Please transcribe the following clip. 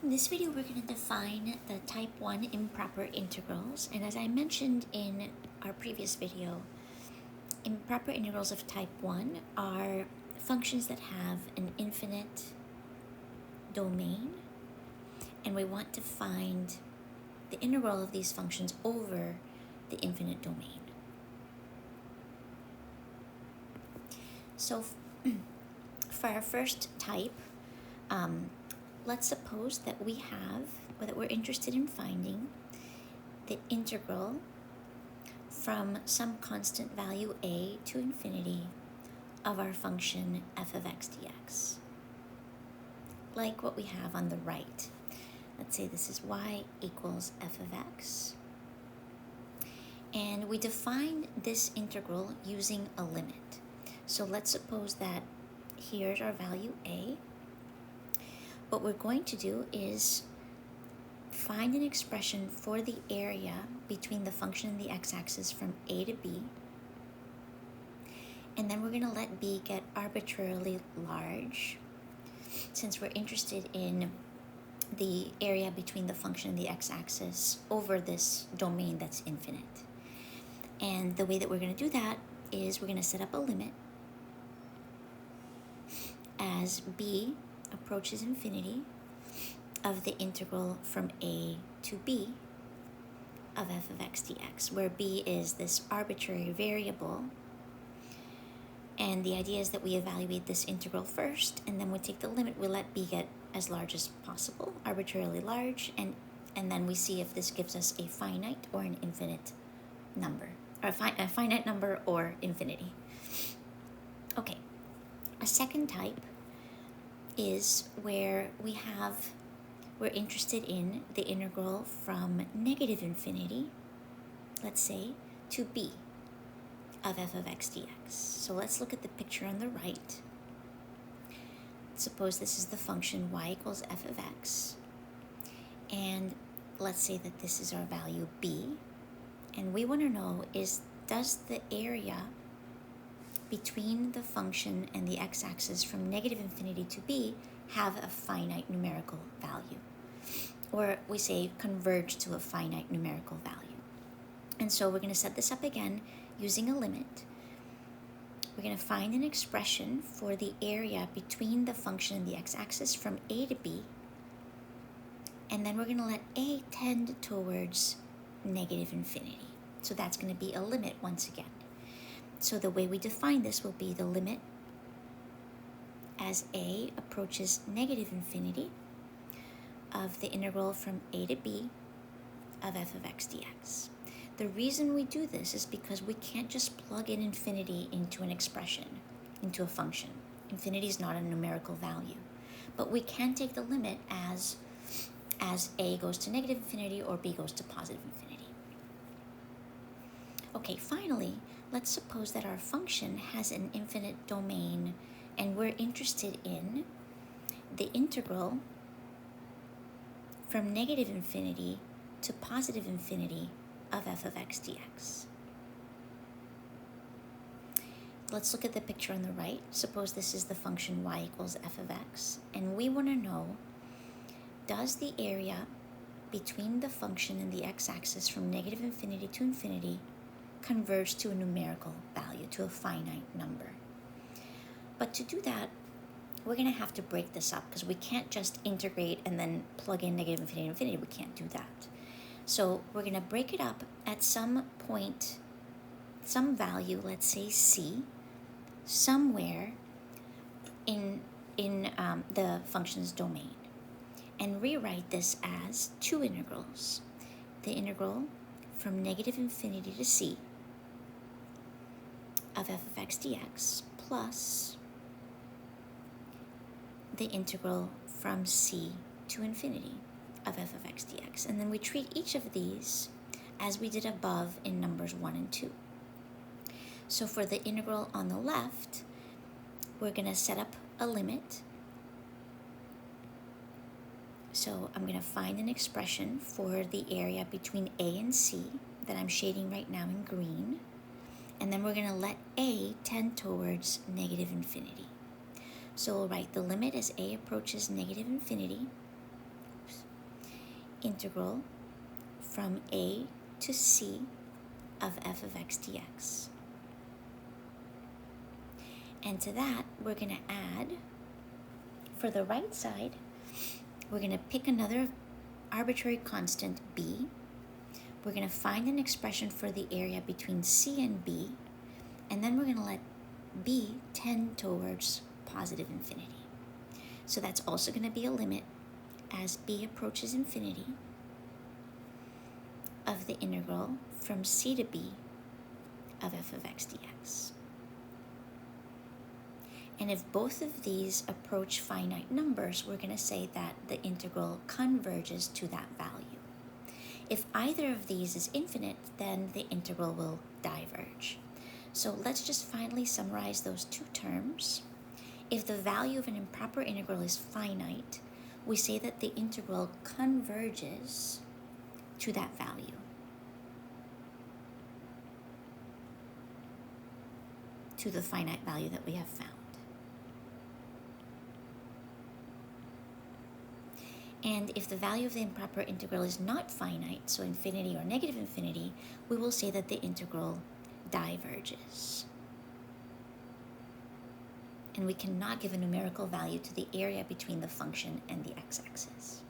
In this video, we're going to define the type 1 improper integrals. And as I mentioned in our previous video, improper integrals of type 1 are functions that have an infinite domain. And we want to find the integral of these functions over the infinite domain. So for our first type, let's suppose that we have, or that we're interested in finding, the integral from some constant value a to infinity of our function f of x dx, like what we have on the right. Let's say this is y equals f of x. And we define this integral using a limit. So let's suppose that here's our value a. What we're going to do is find an expression for the area between the function and the x-axis from a to b. And then we're going to let b get arbitrarily large, since we're interested in the area between the function and the x-axis over this domain that's infinite. And the way that we're going to do that is we're going to set up a limit as b approaches infinity of the integral from a to b of f of x dx, where b is this arbitrary variable. And the idea is that we evaluate this integral first, and then we take the limit, we let b get as large as possible, arbitrarily large, and then we see if this gives us a finite or an infinite number, or a finite number or infinity. Okay, a second type is where we're interested in the integral from negative infinity, let's say, to b of f of x dx. So let's look at the picture on the right. Suppose this is the function y equals f of x, and let's say that this is our value b, and we want to know is, does the area between the function and the x-axis from negative infinity to b have a finite numerical value, or we say converge to a finite numerical value. And so we're going to set this up again using a limit. We're going to find an expression for the area between the function and the x-axis from a to b, and then we're going to let a tend towards negative infinity. So that's going to be a limit once again. So the way we define this will be the limit as a approaches negative infinity of the integral from a to b of f of x dx. The reason we do this is because we can't just plug in infinity into an expression, into a function. Infinity is not a numerical value. But we can take the limit as a goes to negative infinity or b goes to positive infinity. Okay, finally, let's suppose that our function has an infinite domain and we're interested in the integral from negative infinity to positive infinity of f of x dx. Let's look at the picture on the right. Suppose this is the function y equals f of x, and we want to know, does the area between the function and the x-axis from negative infinity to infinity converge to a numerical value, to a finite number? But to do that, we're going to have to break this up, because we can't just integrate and then plug in negative infinity to infinity. We can't do that. So we're going to break it up at some point, some value, let's say c, somewhere in the function's domain, and rewrite this as two integrals. The integral from negative infinity to c of f of x dx plus the integral from c to infinity of f of x dx. And then we treat each of these as we did above in numbers 1 and 2. So for the integral on the left, we're going to set up a limit. So I'm going to find an expression for the area between a and c that I'm shading right now in green. And then we're going to let a tend towards negative infinity. So we'll write the limit as a approaches negative infinity. Oops. integral from a to c of f of x dx. And to that, we're going to add, for the right side, we're going to pick another arbitrary constant, b. We're going to find an expression for the area between c and b, and then we're going to let b tend towards positive infinity. So that's also going to be a limit as b approaches infinity of the integral from c to b of f of x dx. And if both of these approach finite numbers, we're going to say that the integral converges to that value. If either of these is infinite, then the integral will diverge. So let's just finally summarize those two terms. If the value of an improper integral is finite, we say that the integral converges to that value. To the finite value that we have found. And if the value of the improper integral is not finite, so infinity or negative infinity, we will say that the integral diverges. And we cannot give a numerical value to the area between the function and the x-axis.